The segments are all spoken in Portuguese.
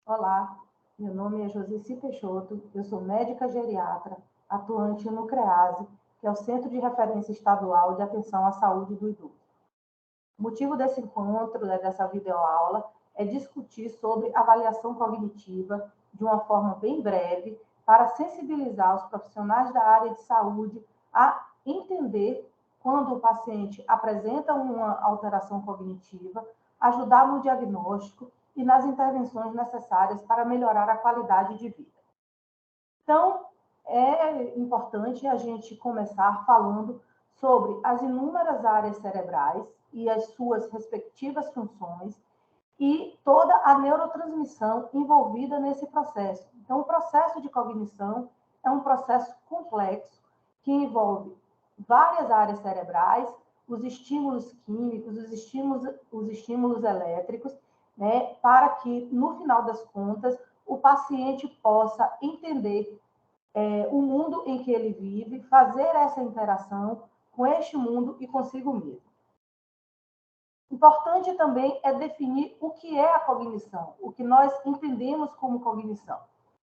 Olá, meu nome é Josici Peixoto, eu sou médica geriatra, atuante no CREASE, que é o Centro de Referência Estadual de Atenção à Saúde do Idoso. O motivo desse encontro, dessa videoaula, é discutir sobre avaliação cognitiva de uma forma bem breve, para sensibilizar os profissionais da área de saúde a entender quando o paciente apresenta uma alteração cognitiva, ajudar no diagnóstico e nas intervenções necessárias para melhorar a qualidade de vida. Então, é importante a gente começar falando sobre as inúmeras áreas cerebrais e as suas respectivas funções e toda a neurotransmissão envolvida nesse processo. Então, o processo de cognição é um processo complexo que envolve várias áreas cerebrais, os estímulos químicos, os estímulos elétricos, né, para que, no final das contas, o paciente possa entender o mundo em que ele vive, fazer essa interação com este mundo e consigo mesmo. Importante também é definir o que é a cognição, o que nós entendemos como cognição.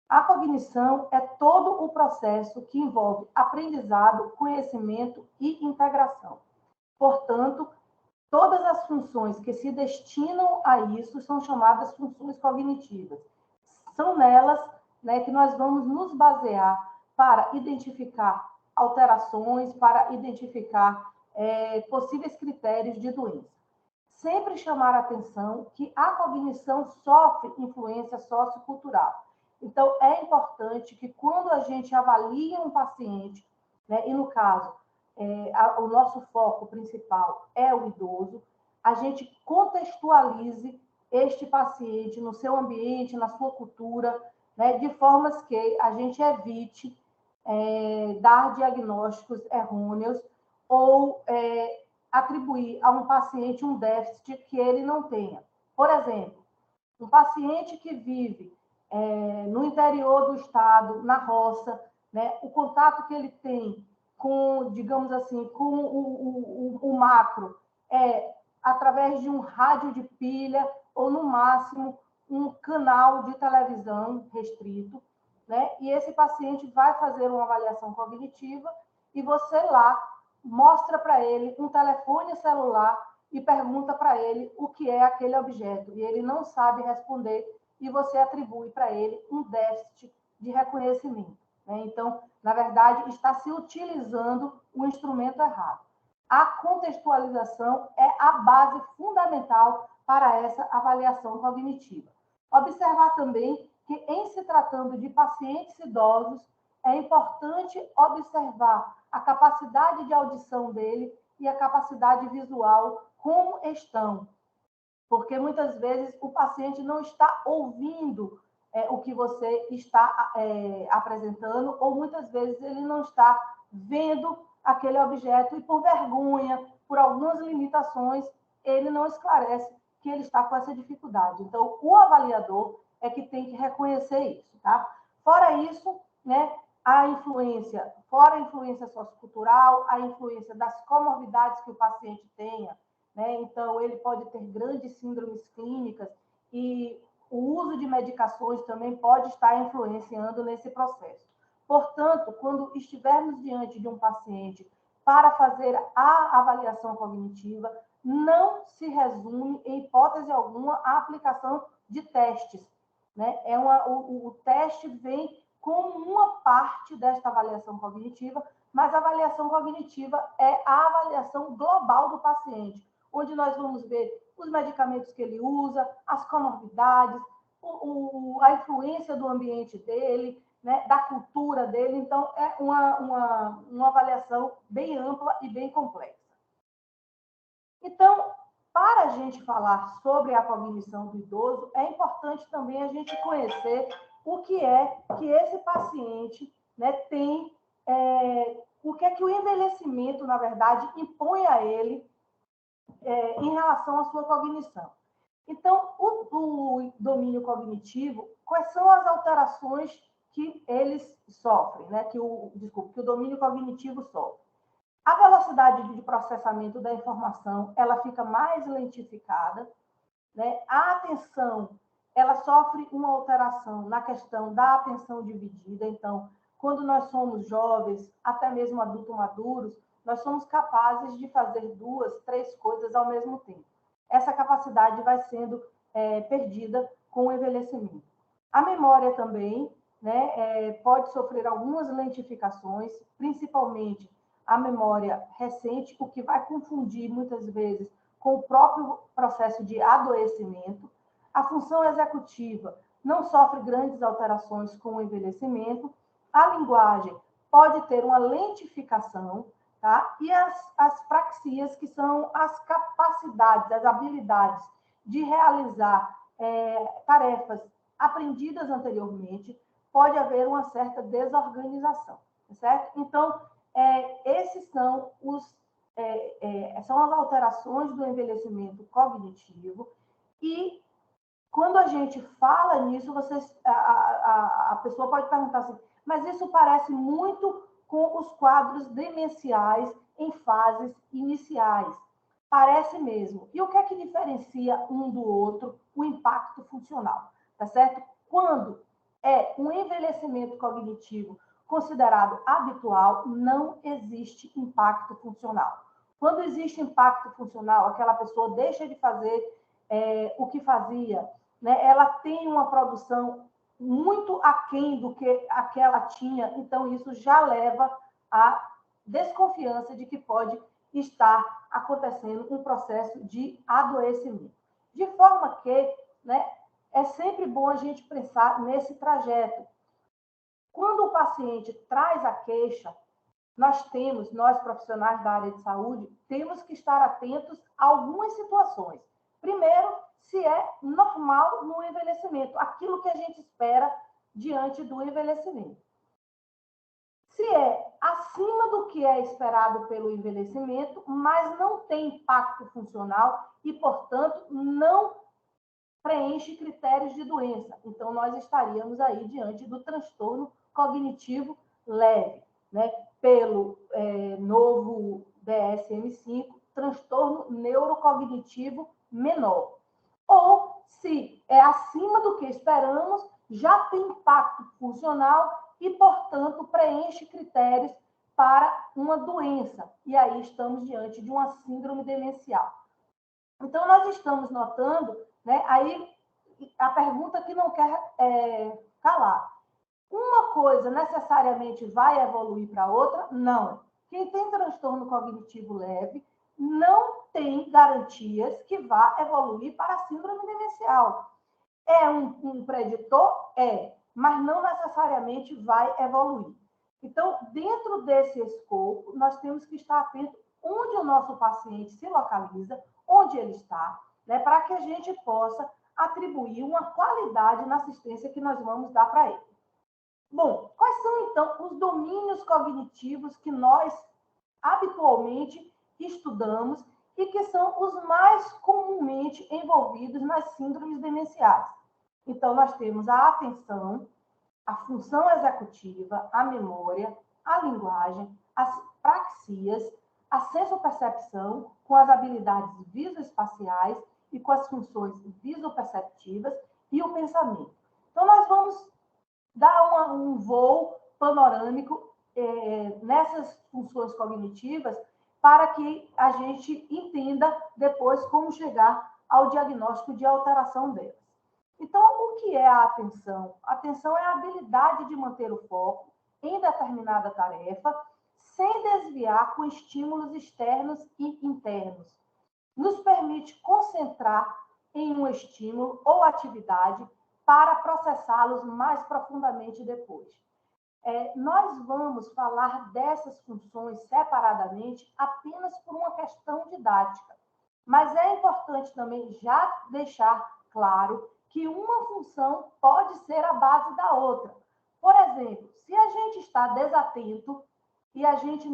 A cognição é todo o processo que envolve aprendizado, conhecimento e integração. Portanto, todas as funções que se destinam a isso são chamadas funções cognitivas. São nelas, né, que nós vamos nos basear para identificar alterações, para identificar possíveis critérios de doença. Sempre chamar a atenção que a cognição sofre influência sociocultural. Então, é importante que quando a gente avalia um paciente, né, e no caso, o nosso foco principal é o idoso, a gente contextualize este paciente no seu ambiente, na sua cultura, né, de formas que a gente evite dar diagnósticos errôneos ou atribuir a um paciente um déficit que ele não tenha. Por exemplo, um paciente que vive no interior do estado, na roça, né, o contato que ele tem com, digamos assim, com o macro é através de um rádio de pilha ou, no máximo, um canal de televisão restrito, né? E esse paciente vai fazer uma avaliação cognitiva e você lá mostra para ele um telefone celular e pergunta para ele o que é aquele objeto. E ele não sabe responder e você atribui para ele um déficit de reconhecimento, né? Então, na verdade, está se utilizando o instrumento errado. A contextualização é a base fundamental para essa avaliação cognitiva. Observar também que, em se tratando de pacientes idosos, é importante observar a capacidade de audição dele e a capacidade visual, como estão. Porque muitas vezes o paciente não está ouvindo o que você está apresentando, ou muitas vezes ele não está vendo aquele objeto e, por vergonha, por algumas limitações, ele não esclarece que ele está com essa dificuldade. Então, o avaliador é que tem que reconhecer isso, tá? Fora isso, né, a influência, fora a influência sociocultural, a influência das comorbidades que o paciente tenha, né? Então, ele pode ter grandes síndromes clínicas e o uso de medicações também pode estar influenciando nesse processo. Portanto, quando estivermos diante de um paciente para fazer a avaliação cognitiva, não se resume, em hipótese alguma, a aplicação de testes, né? O teste vem como uma parte desta avaliação cognitiva, mas a avaliação cognitiva é a avaliação global do paciente, onde nós vamos ver os medicamentos que ele usa, as comorbidades, a influência do ambiente dele, né, da cultura dele. Então, é uma avaliação bem ampla e bem complexa. Então, para a gente falar sobre a cognição do idoso, é importante também a gente conhecer o que é que esse paciente, né, tem, o que é que o envelhecimento, na verdade, impõe a ele em relação à sua cognição. Então, o domínio cognitivo, quais são as alterações que eles sofrem, né? Que o domínio cognitivo sofre. A velocidade de processamento da informação, ela fica mais lentificada, né? A atenção ela sofre uma alteração na questão da atenção dividida. Então, quando nós somos jovens, até mesmo adultos maduros, nós somos capazes de fazer 2, 3 coisas ao mesmo tempo. Essa capacidade vai sendo perdida com o envelhecimento. A memória também, né, pode sofrer algumas lentificações, principalmente a memória recente, o que vai confundir muitas vezes com o próprio processo de adoecimento. A função executiva não sofre grandes alterações com o envelhecimento. A linguagem pode ter uma lentificação, tá? E as praxias, que são as capacidades, as habilidades de realizar tarefas aprendidas anteriormente, pode haver uma certa desorganização, certo? Então, esses são são as alterações do envelhecimento cognitivo. E quando a gente fala nisso, a pessoa pode perguntar assim, mas isso parece muito com os quadros demenciais em fases iniciais. Parece mesmo. E o que é que diferencia um do outro? O impacto funcional, tá certo? Quando é um envelhecimento cognitivo considerado habitual, não existe impacto funcional. Quando existe impacto funcional, aquela pessoa deixa de fazer o que fazia, né? Ela tem uma produção muito aquém do que a que ela tinha, então isso já leva à desconfiança de que pode estar acontecendo um processo de adoecimento. De forma que, né, é sempre bom a gente pensar nesse trajeto. Quando o paciente traz a queixa, nós profissionais da área de saúde, temos que estar atentos a algumas situações. Primeiro, se é normal no envelhecimento, aquilo que a gente espera diante do envelhecimento. Se é acima do que é esperado pelo envelhecimento, mas não tem impacto funcional e, portanto, não preenche critérios de doença. Então, nós estaríamos aí diante do transtorno cognitivo leve, né? Pelo novo DSM-5, transtorno neurocognitivo menor. Ou, se é acima do que esperamos, já tem impacto funcional e, portanto, preenche critérios para uma doença. E aí estamos diante de uma síndrome demencial. Então, nós estamos notando, né, aí a pergunta que não quer calar. Uma coisa necessariamente vai evoluir para outra? Não. Quem tem transtorno cognitivo leve não tem garantias que vá evoluir para a síndrome demencial. É um preditor? É, mas não necessariamente vai evoluir. Então, dentro desse escopo, nós temos que estar atentos onde o nosso paciente se localiza, onde ele está, né, para que a gente possa atribuir uma qualidade na assistência que nós vamos dar para ele. Bom, quais são, então, os domínios cognitivos que nós habitualmente estudamos e que são os mais comumente envolvidos nas síndromes demenciais? Então, nós temos a atenção, a função executiva, a memória, a linguagem, as praxias, a sensopercepção, com as habilidades visoespaciais e com as funções visoperceptivas, e o pensamento. Então, nós vamos dar um voo panorâmico nessas funções cognitivas para que a gente entenda depois como chegar ao diagnóstico de alteração delas. Então, o que é a atenção? A atenção é a habilidade de manter o foco em determinada tarefa sem desviar com estímulos externos e internos. Nos permite concentrar em um estímulo ou atividade para processá-los mais profundamente depois. Nós vamos falar dessas funções separadamente apenas por uma questão didática, mas é importante também já deixar claro que uma função pode ser a base da outra. Por exemplo, se a gente está desatento e a gente,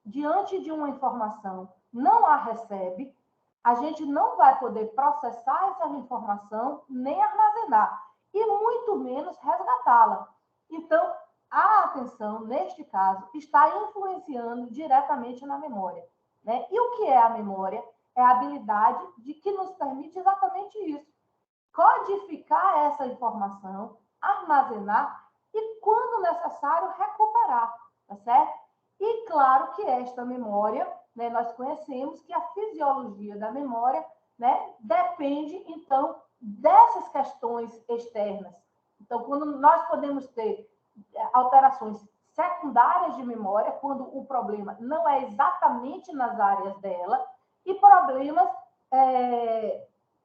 diante de uma informação, não a recebe, a gente não vai poder processar essa informação nem armazenar, e muito menos resgatá-la. Então, a atenção, neste caso, está influenciando diretamente na memória, né? E o que é a memória? É a habilidade de que nos permite exatamente isso. codificar essa informação, armazenar e, quando necessário, recuperar, tá certo? E claro que esta memória, né, nós conhecemos que a fisiologia da memória, né, depende, então, dessas questões externas. Então, quando nós podemos ter alterações secundárias de memória, quando o problema não é exatamente nas áreas dela, e problemas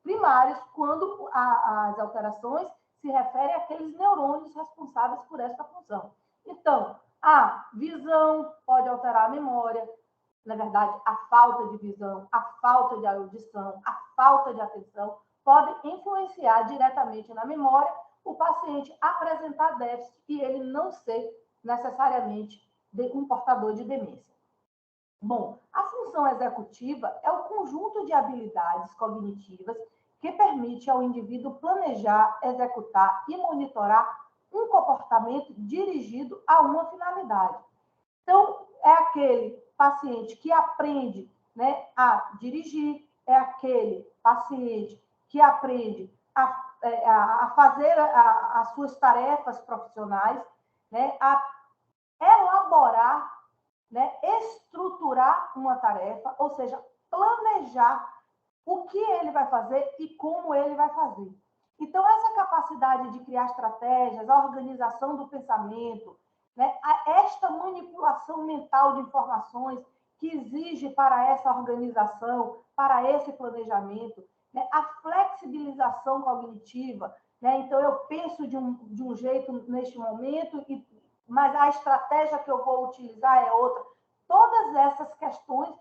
primários, quando as alterações se referem àqueles neurônios responsáveis por essa função. Então, a visão pode alterar a memória, na verdade, a falta de visão, a falta de audição, a falta de atenção podem influenciar diretamente na memória, o paciente apresentar déficit e ele não ser necessariamente um portador de demência. Bom, a função executiva é o conjunto de habilidades cognitivas que permite ao indivíduo planejar, executar e monitorar um comportamento dirigido a uma finalidade. Então, é aquele paciente que aprende, né, a dirigir, é aquele paciente que aprende a fazer as suas tarefas profissionais, né, a elaborar, né, estruturar uma tarefa, ou seja, planejar o que ele vai fazer e como ele vai fazer. Então, essa capacidade de criar estratégias, a organização do pensamento, né, esta manipulação mental de informações que exige para essa organização, para esse planejamento, né, a flexibilização cognitiva, né, então eu penso de um jeito neste momento, mas a estratégia que eu vou utilizar é outra. Todas essas questões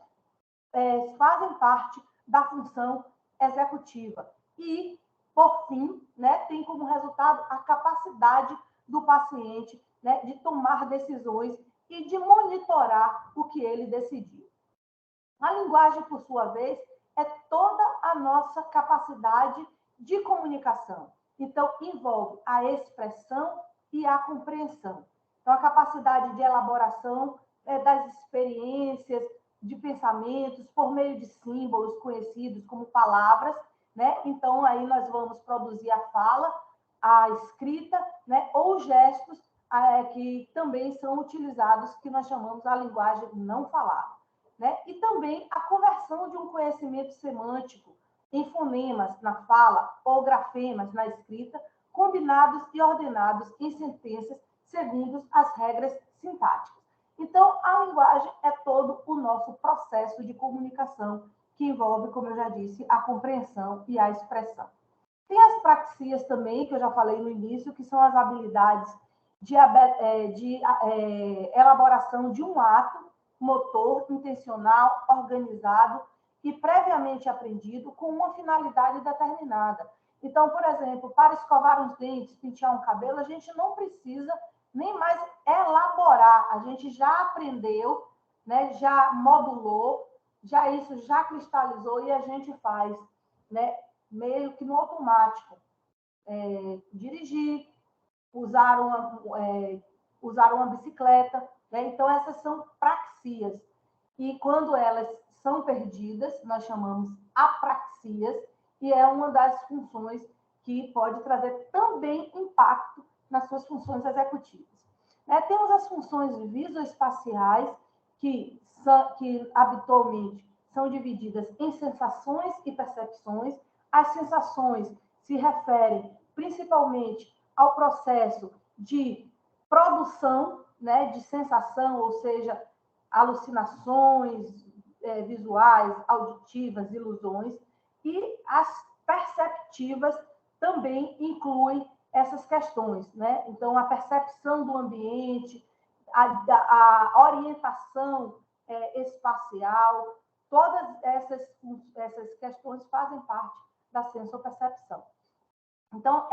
fazem parte da função executiva. E, por fim, né, tem como resultado a capacidade do paciente, né, de tomar decisões e de monitorar o que ele decidiu. A linguagem, por sua vez, é toda a nossa capacidade de comunicação. Então, envolve a expressão e a compreensão. Então, a capacidade de elaboração das experiências, de pensamentos, por meio de símbolos conhecidos como palavras, né? Então, aí nós vamos produzir a fala, a escrita, né? Ou gestos que também são utilizados, que nós chamamos a linguagem não falada, né? E também a conversão de um conhecimento semântico em fonemas na fala ou grafemas na escrita, combinados e ordenados em sentenças segundo as regras sintáticas. Então, a linguagem é todo o nosso processo de comunicação, que envolve, como eu já disse, a compreensão e a expressão. Tem as praxias também, que eu já falei no início, que são as habilidades de elaboração de um ato motor, intencional, organizado e previamente aprendido com uma finalidade determinada. Então, por exemplo, para escovar os dentes, pentear um cabelo, a gente não precisa nem mais elaborar, a gente já aprendeu, né, já modulou, já isso já cristalizou e a gente faz, né, meio que no automático. Dirigir, usar uma bicicleta, né? Então, essas são praxias. E quando elas são perdidas, nós chamamos apraxias, e é uma das funções que pode trazer também impacto nas suas funções executivas. Temos as funções visoespaciais, que habitualmente são divididas em sensações e percepções. As sensações se referem principalmente ao processo de produção, né, de sensação, ou seja, alucinações visuais, auditivas, ilusões, e as perceptivas também incluem essas questões, né? Então, a percepção do ambiente, a orientação espacial, todas essas questões fazem parte da sensopercepção. Então,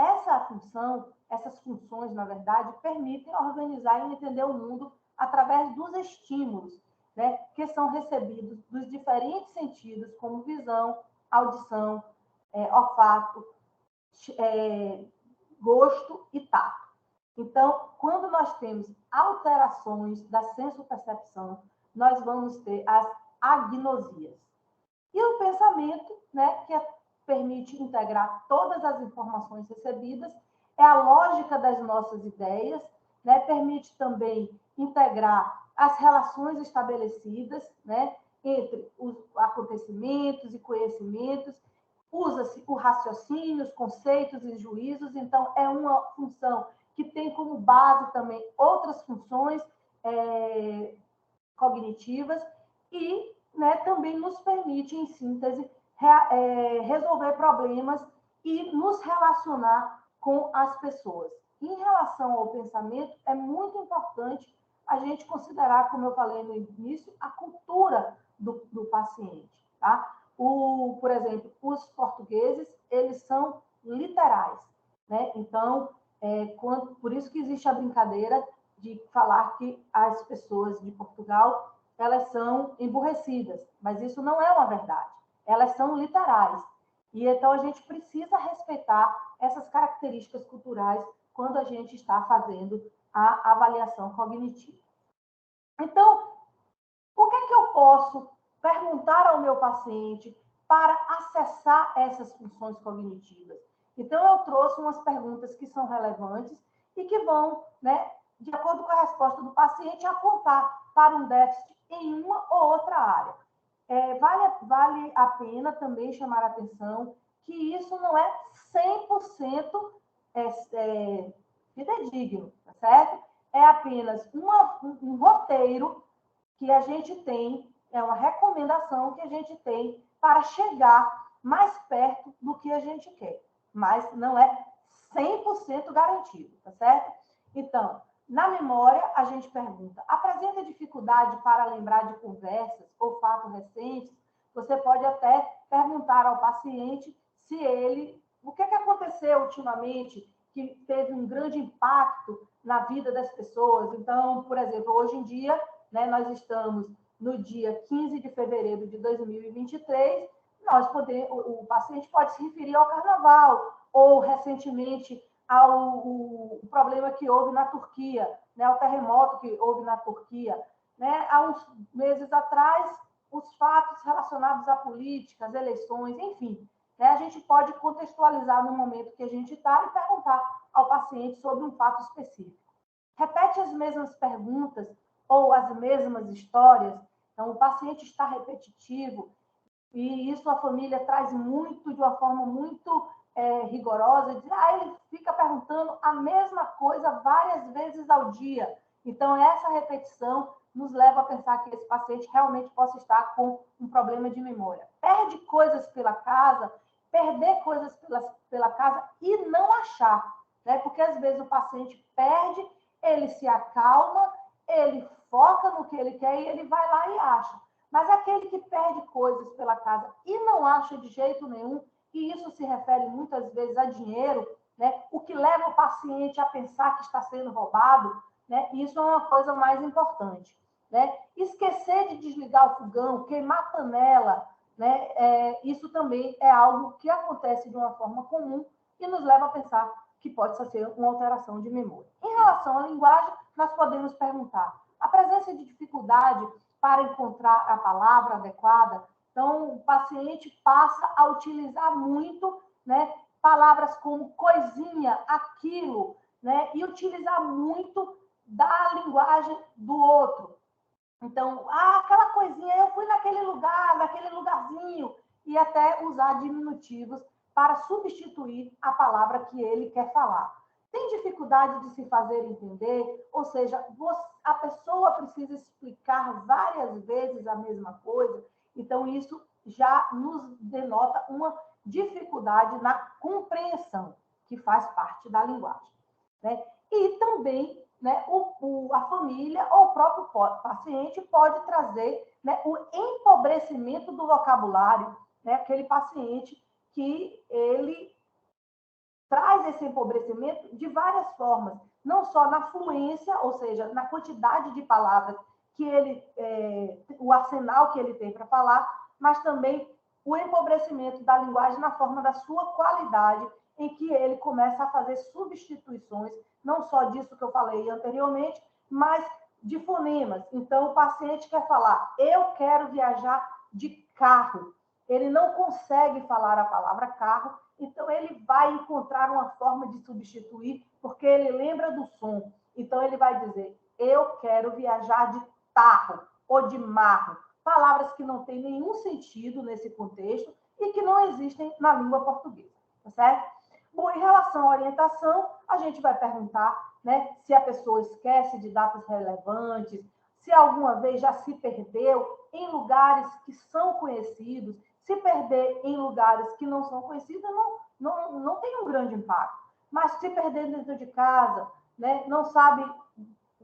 essas funções, na verdade, permitem organizar e entender o mundo através dos estímulos, né, que são recebidos dos diferentes sentidos, como visão, audição, olfato, gosto e tato. Então, quando nós temos alterações da sensopercepção, nós vamos ter as agnosias. E o pensamento, né, que é permite integrar todas as informações recebidas, é a lógica das nossas ideias, né? Permite também integrar as relações estabelecidas, né, entre os acontecimentos e conhecimentos, usa-se o raciocínio, os conceitos e juízos, então é uma função que tem como base também outras funções cognitivas e, né, também nos permite, em síntese, resolver problemas e nos relacionar com as pessoas. Em relação ao pensamento, é muito importante a gente considerar, como eu falei no início, a cultura do paciente. Tá? Por exemplo, os portugueses, eles são literais. Né? Então, por isso que existe a brincadeira de falar que as pessoas de Portugal, elas são emburrecidas, mas isso não é uma verdade. Elas são literais. E então a gente precisa respeitar essas características culturais quando a gente está fazendo a avaliação cognitiva. Então, o que é que eu posso perguntar ao meu paciente para acessar essas funções cognitivas? Então, eu trouxe umas perguntas que são relevantes e que vão, né, de acordo com a resposta do paciente, apontar para um déficit em uma ou outra área. Vale a pena também chamar a atenção que isso não é 100% fidedigno, tá certo? É apenas um roteiro que a gente tem, é uma recomendação que a gente tem para chegar mais perto do que a gente quer, mas não é 100% garantido, tá certo? Então, na memória, a gente pergunta, apresenta dificuldade para lembrar de conversas ou fatos recentes? Você pode até perguntar ao paciente o que aconteceu ultimamente que teve um grande impacto na vida das pessoas. Então, por exemplo, hoje em dia, né, nós estamos no dia 15 de fevereiro de 2023, o paciente pode se referir ao carnaval, ou recentemente ao problema que houve na Turquia, né, ao terremoto que houve na Turquia. Né? Há uns meses atrás, os fatos relacionados à política, às eleições, enfim. Né? A gente pode contextualizar no momento que a gente está e perguntar ao paciente sobre um fato específico. Repete as mesmas perguntas ou as mesmas histórias, então o paciente está repetitivo, e isso a família traz muito, de uma forma muito rigorosa, diz, ele fica perguntando a mesma coisa várias vezes ao dia. Então, essa repetição nos leva a pensar que esse paciente realmente possa estar com um problema de memória. Perde coisas pela casa, perder coisas pela casa e não achar, né? Porque às vezes o paciente perde, ele se acalma, ele foca no que ele quer e ele vai lá e acha. Mas aquele que perde coisas pela casa e não acha de jeito nenhum, e isso se refere muitas vezes a dinheiro, né? O que leva o paciente a pensar que está sendo roubado, né? Isso é uma coisa mais importante. Né? Esquecer de desligar o fogão, queimar a panela, né? Isso também é algo que acontece de uma forma comum e nos leva a pensar que pode ser uma alteração de memória. Em relação à linguagem, nós podemos perguntar a presença de dificuldade para encontrar a palavra adequada. Então, o paciente passa a utilizar muito, né, palavras como coisinha, aquilo, né, e utilizar muito da linguagem do outro. Então, aquela coisinha, eu fui naquele lugar, naquele lugarzinho, e até usar diminutivos para substituir a palavra que ele quer falar. Tem dificuldade de se fazer entender, ou seja, a pessoa precisa explicar várias vezes a mesma coisa, então isso já nos denota uma dificuldade na compreensão, que faz parte da linguagem. Né? E também, né, a família ou o próprio paciente pode trazer, né, o empobrecimento do vocabulário, né, aquele paciente que ele traz esse empobrecimento de várias formas, não só na fluência, ou seja, na quantidade de palavras que ele, o arsenal que ele tem para falar, mas também o empobrecimento da linguagem na forma da sua qualidade, em que ele começa a fazer substituições, não só disso que eu falei anteriormente, mas de fonemas. Então, o paciente quer falar, eu quero viajar de carro. ele não consegue falar a palavra carro, então ele vai encontrar uma forma de substituir, porque ele lembra do som. Então ele vai dizer, eu quero viajar de tarro ou de marro. Palavras que não têm nenhum sentido nesse contexto e que não existem na língua portuguesa, tá certo? Bom, em relação à orientação, a gente vai perguntar, né, se a pessoa esquece de datas relevantes, se alguma vez já se perdeu em lugares que são conhecidos. Se perder em lugares que não são conhecidos, não tem um grande impacto. Mas se perder dentro de casa, né, não sabe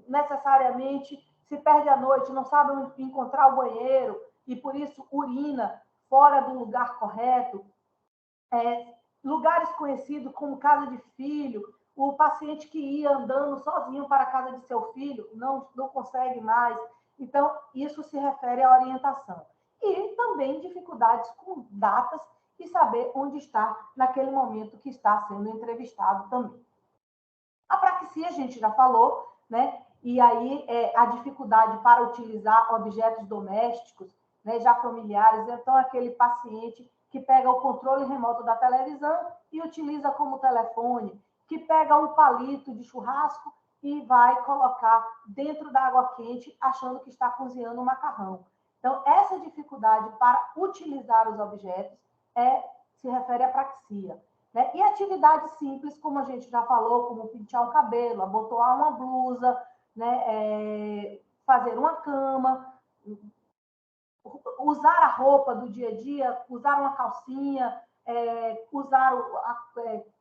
necessariamente, se perde à noite, não sabe onde encontrar o banheiro e por isso urina fora do lugar correto, lugares conhecidos como casa de filho, o paciente que ia andando sozinho para a casa de seu filho não consegue mais. Então, isso se refere à orientação. E também dificuldades com datas e saber onde está naquele momento que está sendo entrevistado também. A praxia, a gente já falou, né? E aí a dificuldade para utilizar objetos domésticos, né, já familiares. Então, aquele paciente que pega o controle remoto da televisão e utiliza como telefone, que pega um palito de churrasco e vai colocar dentro da água quente, achando que está cozinhando um macarrão. Então, essa dificuldade para utilizar os objetos se refere à praxia. Né? E atividades simples, como a gente já falou, como pentear um cabelo, abotoar uma blusa, né? Fazer uma cama, usar a roupa do dia a dia, usar uma calcinha,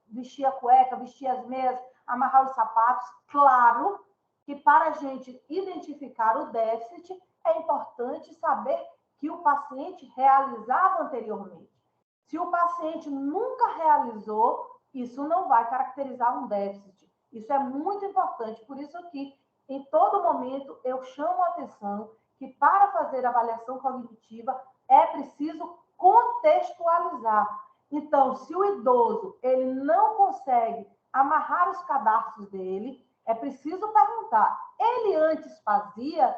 vestir a cueca, vestir as meias, amarrar os sapatos. Claro que para a gente identificar o déficit, é importante saber que o paciente realizava anteriormente. Se o paciente nunca realizou, isso não vai caracterizar um déficit. Isso é muito importante. Por isso que, em todo momento, eu chamo a atenção que, para fazer avaliação cognitiva, é preciso contextualizar. Então, se o idoso ele não consegue amarrar os cadarços dele, é preciso perguntar, ele antes fazia,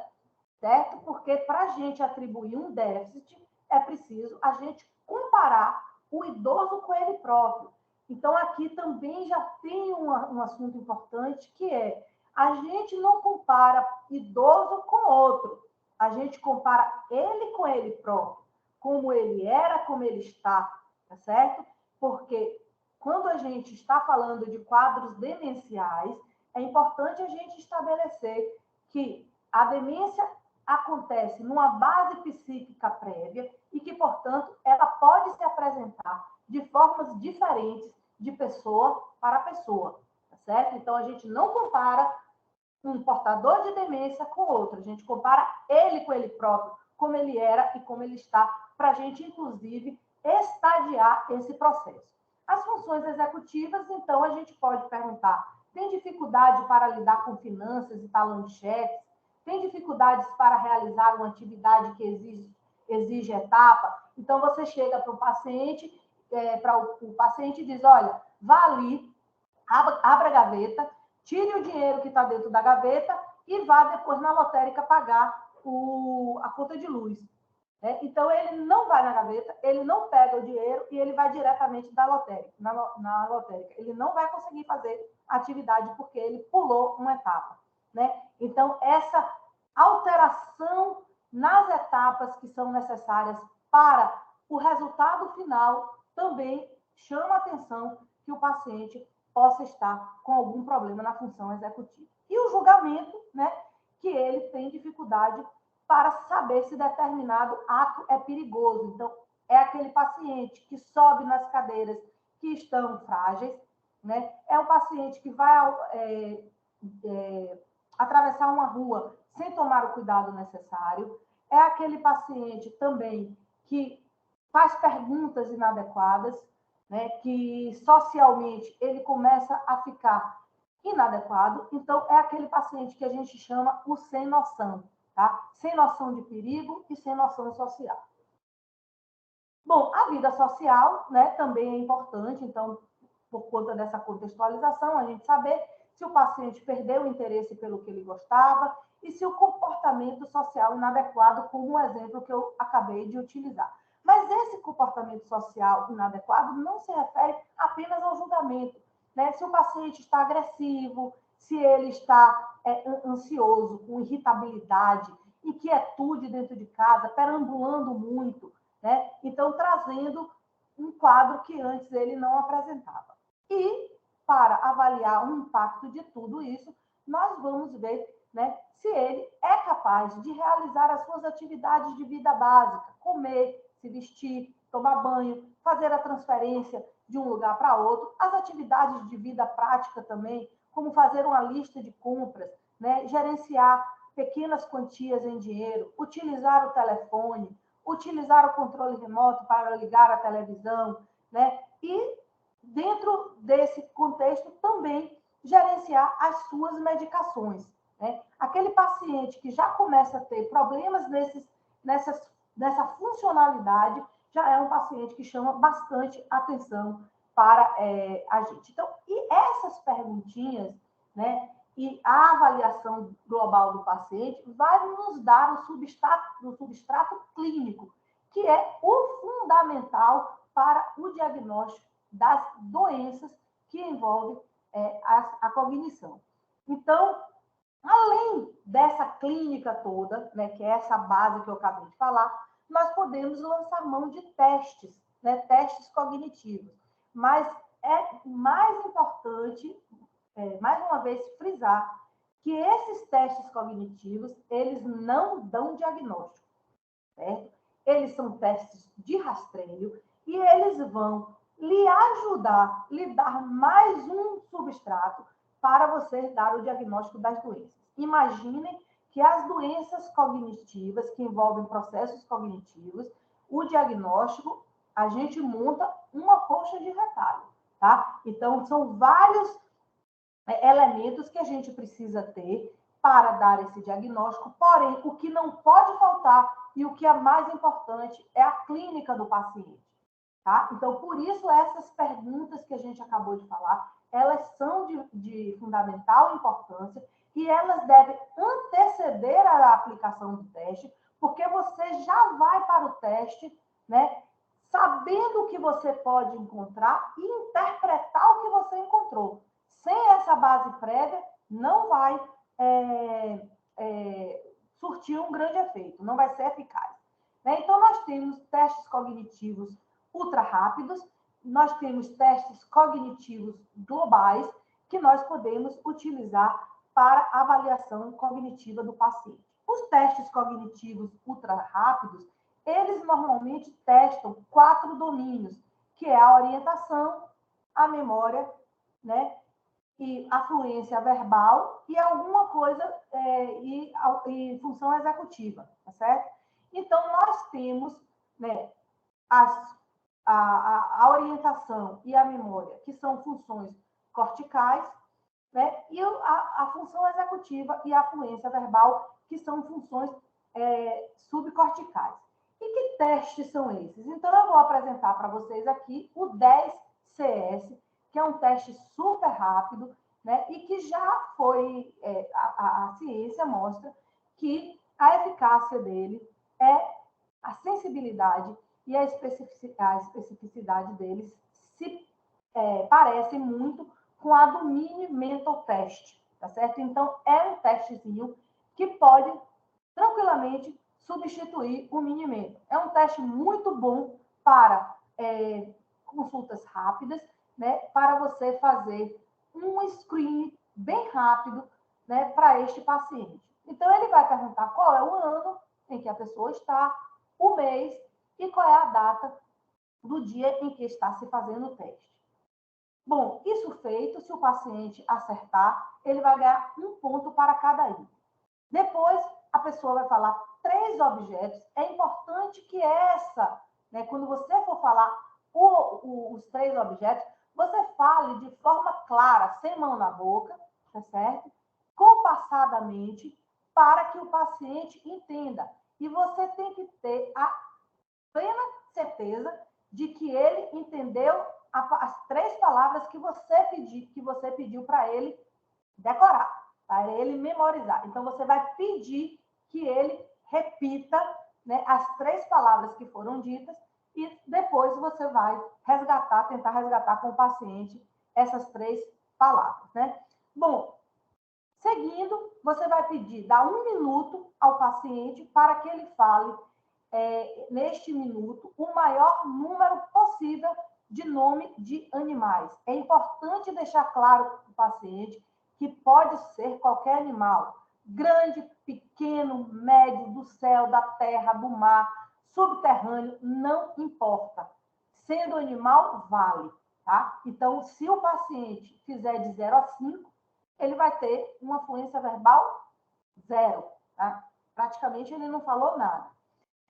certo? Porque para a gente atribuir um déficit, é preciso a gente comparar o idoso com ele próprio. Então, aqui também já tem um assunto importante, que é, a gente não compara idoso com outro, a gente compara ele com ele próprio, como ele era, como ele está, tá certo? Porque quando a gente está falando de quadros demenciais, é importante a gente estabelecer que a demência acontece numa base psíquica prévia e que, portanto, ela pode se apresentar de formas diferentes de pessoa para pessoa, tá certo? Então, a gente não compara um portador de demência com outro, a gente compara ele com ele próprio, como ele era e como ele está, para a gente, inclusive, estadiar esse processo. As funções executivas, então, a gente pode perguntar, tem dificuldade para lidar com finanças e talão de cheques? Tem dificuldades para realizar uma atividade que exige etapa? Então, você chega para o paciente e diz, olha, vá ali, abra a gaveta, tire o dinheiro que está dentro da gaveta e vá depois na lotérica pagar a conta de luz. Então, ele não vai na gaveta, ele não pega o dinheiro e ele vai diretamente na lotérica. Ele não vai conseguir fazer a atividade porque ele pulou uma etapa. Então, essa alteração nas etapas que são necessárias para o resultado final também chama a atenção que o paciente possa estar com algum problema na função executiva. E o julgamento, que ele tem dificuldade para saber se determinado ato é perigoso. Então, é aquele paciente que sobe nas cadeiras que estão frágeis, é um paciente que vai atravessar uma rua sem tomar o cuidado necessário, é aquele paciente também que faz perguntas inadequadas, que socialmente ele começa a ficar inadequado. Então, é aquele paciente que a gente chama o sem noção, tá? Sem noção de perigo e sem noção social. Bom, a vida social, também é importante, então, por conta dessa contextualização, a gente saber se o paciente perdeu o interesse pelo que ele gostava e se o comportamento social inadequado, como o exemplo que eu acabei de utilizar. Mas esse comportamento social inadequado não se refere apenas ao julgamento, né? Se o paciente está agressivo, se ele está ansioso, com irritabilidade, inquietude dentro de casa, perambulando muito, né? Então, trazendo um quadro que antes ele não apresentava. E, para avaliar o impacto de tudo isso, nós vamos ver, né, se ele é capaz de realizar as suas atividades de vida básica, comer, se vestir, tomar banho, fazer a transferência de um lugar para outro, as atividades de vida prática também, como fazer uma lista de compras, né, gerenciar pequenas quantias em dinheiro, utilizar o telefone, utilizar o controle remoto para ligar a televisão, né, e dentro desse contexto também gerenciar as suas medicações, né? Aquele paciente que já começa a ter problemas nessa funcionalidade, já é um paciente que chama bastante atenção para a gente. Então, e essas perguntinhas, né, e a avaliação global do paciente vai nos dar o substrato clínico, que é o fundamental para o diagnóstico das doenças que envolvem a cognição. Então, além dessa clínica toda, né, que é essa base que eu acabei de falar, nós podemos lançar mão de testes, né, testes cognitivos. Mas é mais importante, mais uma vez, frisar que esses testes cognitivos, eles não dão diagnóstico, certo? Eles são testes de rastreio e eles vão lhe ajudar, lhe dar mais um substrato para você dar o diagnóstico das doenças. Imaginem que as doenças cognitivas, que envolvem processos cognitivos, o diagnóstico, a gente monta uma coxa de retalho, tá? Então, são vários elementos que a gente precisa ter para dar esse diagnóstico, porém, o que não pode faltar e o que é mais importante é a clínica do paciente, tá? Então, por isso, essas perguntas que a gente acabou de falar, elas são de fundamental importância e elas devem anteceder a aplicação do teste, porque você já vai para o teste, né, sabendo o que você pode encontrar e interpretar o que você encontrou. Sem essa base prévia, não vai surtir um grande efeito, não vai ser eficaz, né? Então, nós temos testes cognitivos ultra rápidos, nós temos testes cognitivos globais que nós podemos utilizar para avaliação cognitiva do paciente. Os testes cognitivos ultra rápidos, eles normalmente testam 4 domínios, que é a orientação, a memória, né, e a fluência verbal e alguma coisa e função executiva, tá certo? Então, nós temos, né, a orientação e a memória, que são funções corticais, né? E a função executiva e a fluência verbal, que são funções subcorticais. E que testes são esses? Então, eu vou apresentar para vocês aqui o 10CS, que é um teste super rápido, né? E que já foi, a ciência mostra que a eficácia dele é a sensibilidade e a especificidade deles se parecem muito com a do Mini Mental Test, tá certo? Então, é um testezinho que pode tranquilamente substituir o Mini Mental. É um teste muito bom para consultas rápidas, né? Para você fazer um screen bem rápido, né, para este paciente. Então, ele vai perguntar qual é o ano em que a pessoa está, o mês e qual é a data do dia em que está se fazendo o teste. Bom, isso feito, se o paciente acertar, ele vai ganhar 1 ponto para cada item. Depois, a pessoa vai falar 3 objetos. É importante que né, quando você for falar os 3 objetos, você fale de forma clara, sem mão na boca, tá certo? Compassadamente, para que o paciente entenda. E você tem que ter a plena certeza de que ele entendeu as 3 palavras que você pediu para ele decorar, para ele memorizar. Então, você vai pedir que ele repita, né, as 3 palavras que foram ditas e depois você vai resgatar, tentar resgatar com o paciente essas 3 palavras, né? Bom, seguindo, você vai pedir, dar 1 minuto ao paciente para que ele fale, neste minuto, o maior número possível de nome de animais. É importante deixar claro para o paciente que pode ser qualquer animal, grande, pequeno, médio, do céu, da terra, do mar, subterrâneo, não importa. Sendo animal, vale, tá? Então, se o paciente fizer de 0 a 5, ele vai ter uma fluência verbal 0, tá? Praticamente ele não falou nada.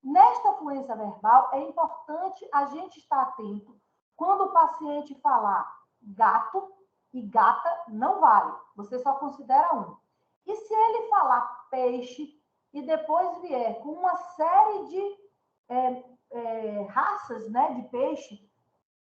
Nesta fluência verbal, é importante a gente estar atento quando o paciente falar gato e gata, não vale. Você só considera 1. E se ele falar peixe e depois vier com uma série de raças, né, de peixe,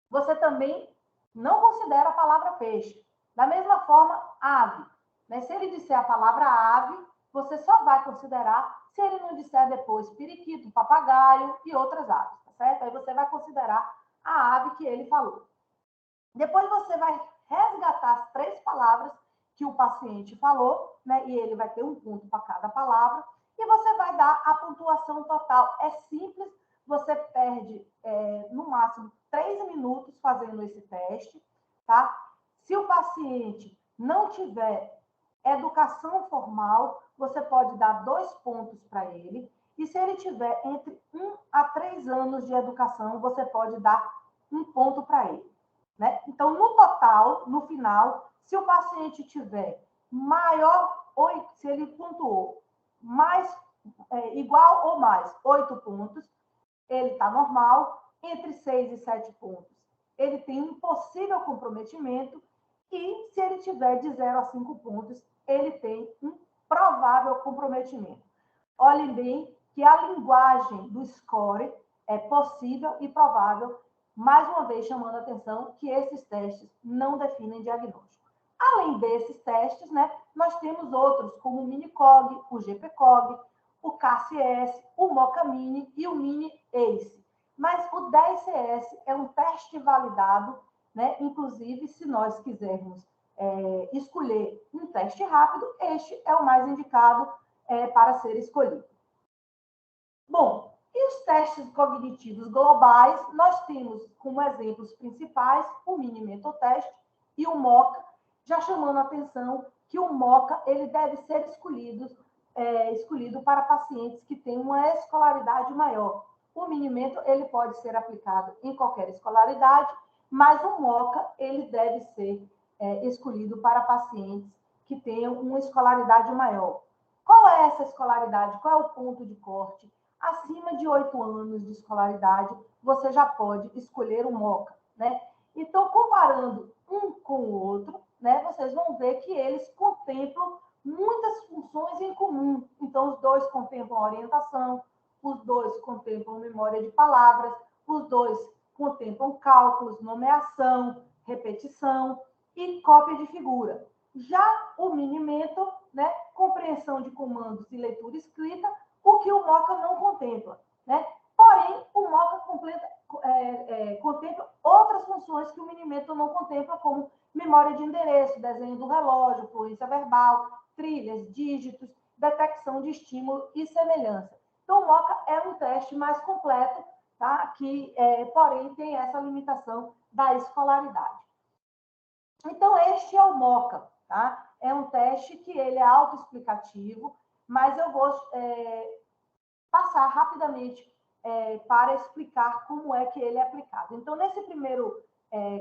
você também não considera a palavra peixe. Da mesma forma, ave. Né? Se ele disser a palavra ave, você só vai considerar se ele não disser depois periquito, papagaio e outras aves, tá certo? Aí você vai considerar a ave que ele falou. Depois você vai resgatar as 3 palavras que o paciente falou, né? E ele vai ter 1 ponto para cada palavra, e você vai dar a pontuação total. É simples, você perde no máximo 3 minutos fazendo esse teste, tá? Se o paciente não tiver educação formal, você pode dar 2 pontos para ele, e se ele tiver entre 1 a 3 anos de educação, você pode dar 1 ponto para ele. Né? Então, no total, no final, se o paciente tiver maior, se ele pontuou igual ou mais 8 pontos, ele está normal. Entre 6 e 7 pontos, ele tem um possível comprometimento. E se ele tiver de 0 a 5 pontos, ele tem um provável comprometimento. Olhem bem que a linguagem do score é possível e provável, mais uma vez chamando a atenção que esses testes não definem diagnóstico. Além desses testes, né, nós temos outros, como o Minicog, o GPCog, o KCS, o MoCA-Mini e o Mini-ACE. Mas o 10CS é um teste validado, né? Inclusive, se nós quisermos escolher um teste rápido, este é o mais indicado para ser escolhido. Bom, e os testes cognitivos globais, nós temos como exemplos principais o Mini-Mental Test e o MoCA, já chamando a atenção que o MoCA ele deve ser escolhido para pacientes que têm uma escolaridade maior. O Mini-Mental ele pode ser aplicado em qualquer escolaridade, mas o MoCA ele deve ser escolhido para pacientes que tenham uma escolaridade maior. Qual é essa escolaridade? Qual é o ponto de corte? Acima de 8 anos de escolaridade, você já pode escolher o MoCA, né? Então, comparando um com o outro, né, vocês vão ver que eles contemplam muitas funções em comum. Então, os dois contemplam orientação, os dois contemplam memória de palavras, os dois contemplam cálculos, nomeação, repetição e cópia de figura. Já o Mini-Mental, né, compreensão de comandos e leitura escrita, o que o MoCA não contempla, né? Porém, o MoCA contempla outras funções que o Mini-Mental não contempla, como memória de endereço, desenho do relógio, fluência verbal, trilhas, dígitos, detecção de estímulo e semelhança. Então, o MoCA é um teste mais completo, tá? Que, porém, tem essa limitação da escolaridade. Então, este é o MoCA, tá? É um teste que ele é autoexplicativo, mas eu vou passar rapidamente para explicar como é que ele é aplicado. Então, nesse primeiro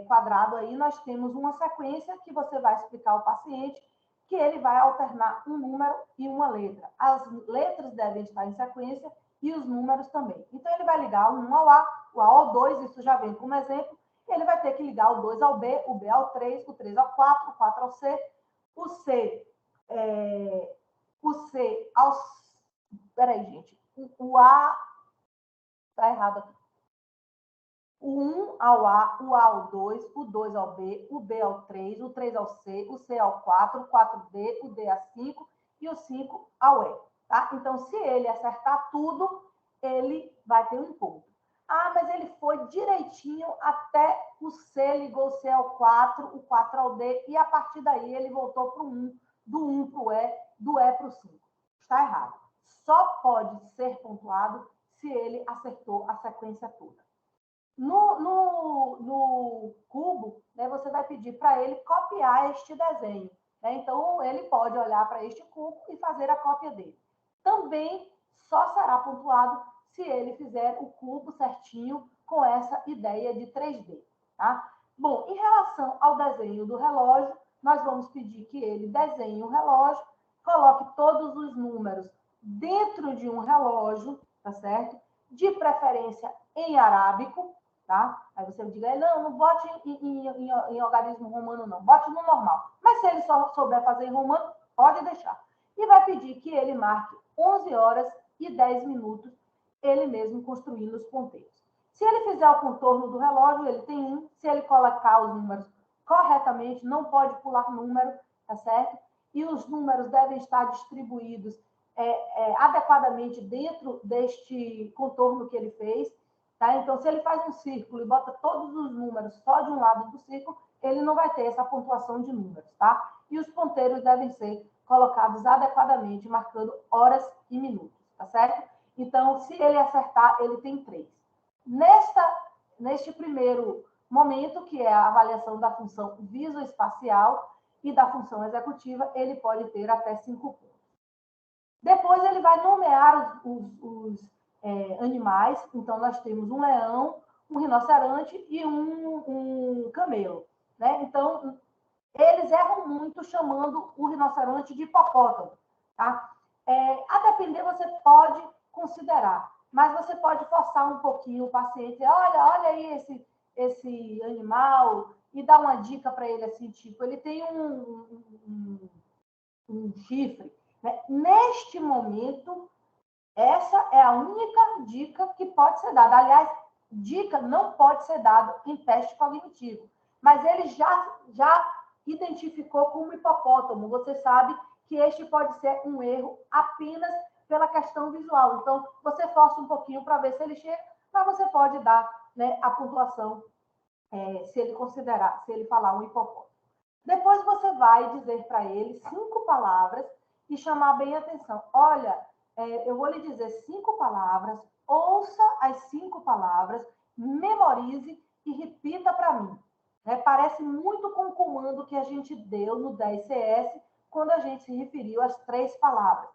quadrado aí, nós temos uma sequência que você vai explicar ao paciente, que ele vai alternar um número e uma letra. As letras devem estar em sequência e os números também. Então, ele vai ligar o 1 ao A, o A ao 2, isso já vem como exemplo. Ele vai ter que ligar o 2 ao B, o B ao 3, o 3 ao 4, o 4 ao C, o C ao... Peraí, gente. O A está errado aqui. O 1 ao A, o A ao 2, o 2 ao B, o B ao 3, o 3 ao C, o C ao 4, o 4D, o D a 5 e o 5 ao E. Tá? Então, se ele acertar tudo, ele vai ter um ponto. Ah, mas ele foi direitinho até o C, ligou o C ao 4, o 4 ao D, e a partir daí ele voltou para o 1, do 1 para o E, do E para o 5. Está errado. Só pode ser pontuado se ele acertou a sequência toda. No cubo, né, você vai pedir para ele copiar este desenho. Né? Então, ele pode olhar para este cubo e fazer a cópia dele. Também só será pontuado se ele fizer o cubo certinho com essa ideia de 3D. Tá? Bom, em relação ao desenho do relógio, nós vamos pedir que ele desenhe um relógio, coloque todos os números dentro de um relógio, tá certo? De preferência em arábico, tá? Aí você diga, não bote em algarismo romano, não, bote no normal. Mas se ele só souber fazer em romano, pode deixar. E vai pedir que ele marque 11 horas e 10 minutos, ele mesmo construindo os ponteiros. Se ele fizer o contorno do relógio, ele tem 1. Se ele colocar os números corretamente, não pode pular número, tá certo? E os números devem estar distribuídos adequadamente dentro deste contorno que ele fez. Tá? Então, se ele faz um círculo e bota todos os números só de um lado do círculo, ele não vai ter essa pontuação de números. Tá? E os ponteiros devem ser colocados adequadamente, marcando horas e minutos. Tá certo? Então, se ele acertar, ele tem 3. Neste primeiro momento, que é a avaliação da função visoespacial e da função executiva, ele pode ter até 5 pontos. Depois ele vai nomear os animais. Então, nós temos um leão, um rinoceronte e um camelo. Né? Então, eles erram muito chamando o rinoceronte de hipopótamo. Tá? A depender, você pode considerar, mas você pode forçar um pouquinho o paciente. Olha aí esse animal, e dar uma dica para ele assim, tipo, ele tem um chifre. Né? Neste momento, essa é a única dica que pode ser dada. Aliás, dica não pode ser dada em teste cognitivo, mas ele já identificou como hipopótamo. Você sabe que este pode ser um erro apenas pela questão visual. Então, você força um pouquinho para ver se ele chega, mas você pode dar, né, a pontuação se ele considerar, se ele falar um hipopótamo. Depois você vai dizer para ele 5 palavras e chamar bem a atenção. Olha, eu vou lhe dizer 5 palavras, ouça as 5 palavras, memorize e repita para mim. Parece muito com o comando que a gente deu no 10CS, quando a gente se referiu às 3 palavras.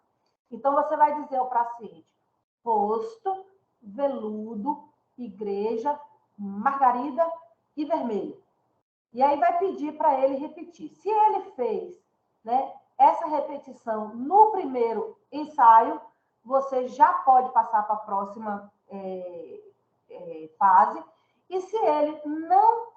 Então, você vai dizer ao paciente: posto, veludo, igreja, margarida e vermelho. E aí vai pedir para ele repetir. Se ele fez, né, essa repetição no primeiro ensaio, você já pode passar para a próxima fase. E se ele não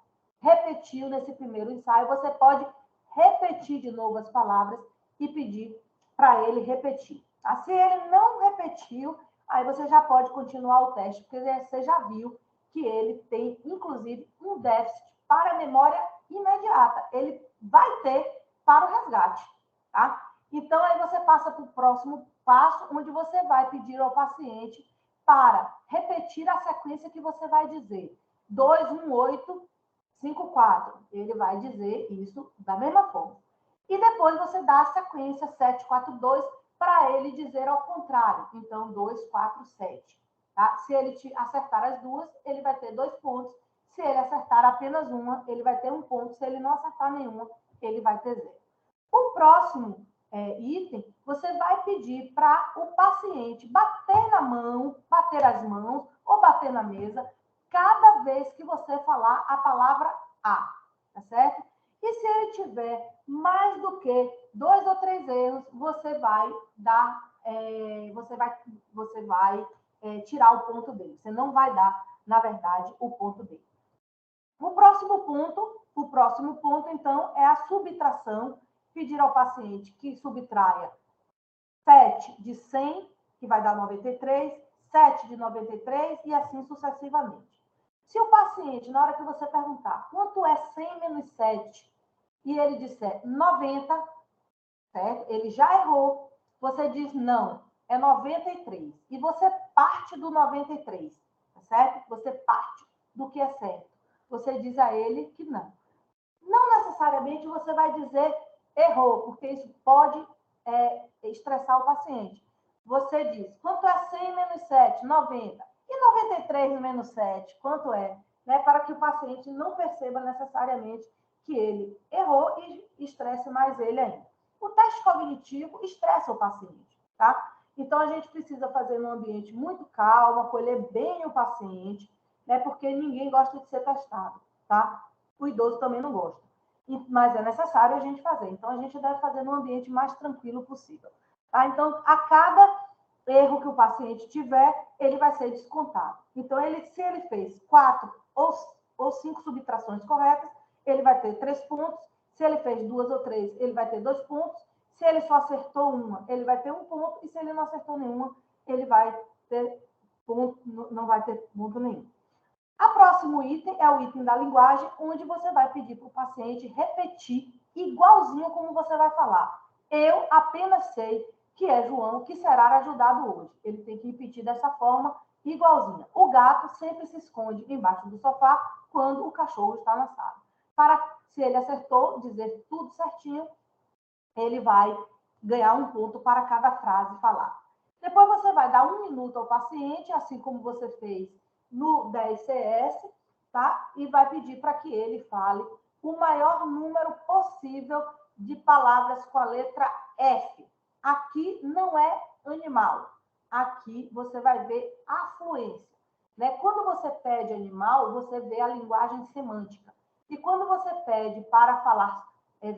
repetiu nesse primeiro ensaio, você pode repetir de novo as palavras e pedir para ele repetir. Tá? Se ele não repetiu, aí você já pode continuar o teste, porque você já viu que ele tem, inclusive, um déficit para a memória imediata. Ele vai ter para o resgate. Tá? Então, aí você passa para o próximo passo, onde você vai pedir ao paciente para repetir a sequência que você vai dizer. 2, 1, 8, 5, 4. Ele vai dizer isso da mesma forma. E depois você dá a sequência 7, 4, 2, para ele dizer ao contrário. Então, 2, 4, 7. Tá? Se ele acertar as duas, ele vai ter 2 pontos. Se ele acertar apenas uma, ele vai ter 1 ponto. Se ele não acertar nenhuma, ele vai ter 0. O próximo item, você vai pedir para o paciente bater as mãos ou bater na mesa cada vez que você falar a palavra A, tá certo? E se ele tiver mais do que 2 ou 3 erros, você vai dar, você vai tirar o ponto dele. Você não vai dar, na verdade, o ponto dele. O próximo ponto, então, é a subtração. Pedir ao paciente que subtraia 7 de 100, que vai dar 93, 7 de 93 e assim sucessivamente. Se o paciente, na hora que você perguntar quanto é 100 menos 7, e ele disser 90, certo? Ele já errou. Você diz não, é 93. E você parte do 93, tá tá certo? Você parte do que é certo. Você diz a ele que não. Não necessariamente você vai dizer errou, porque isso pode estressar o paciente. Você diz, quanto é 100 menos 7? 90. E 93 menos 7, quanto é? Né? Para que o paciente não perceba necessariamente que ele errou e estresse mais ele ainda. O teste cognitivo estressa o paciente, tá? Então, a gente precisa fazer num ambiente muito calmo, acolher bem o paciente, né? Porque ninguém gosta de ser testado, tá? O idoso também não gosta. Mas é necessário a gente fazer. Então, a gente deve fazer no ambiente mais tranquilo possível. Tá? Então, a cada erro que o paciente tiver, ele vai ser descontado. Então, se ele fez 4 ou 5 subtrações corretas, ele vai ter 3 pontos. Se ele fez 2 ou 3, ele vai ter 2 pontos. Se ele só acertou uma, ele vai ter 1 ponto. E se ele não acertou nenhuma, ele vai ter ponto, não vai ter ponto nenhum. O próximo item é o item da linguagem, onde você vai pedir para o paciente repetir igualzinho como você vai falar. Eu apenas sei que é João que será ajudado hoje. Ele tem que repetir dessa forma, igualzinha. O gato sempre se esconde embaixo do sofá quando o cachorro está na sala. Se ele acertou, dizer tudo certinho, ele vai ganhar 1 ponto para cada frase falar. Depois você vai dar 1 minuto ao paciente, assim como você fez no 10CS, tá? E vai pedir para que ele fale o maior número possível de palavras com a letra F. Aqui não é animal. Aqui você vai ver a fluência. Né? Quando você pede animal, você vê a linguagem semântica. E quando você pede para falar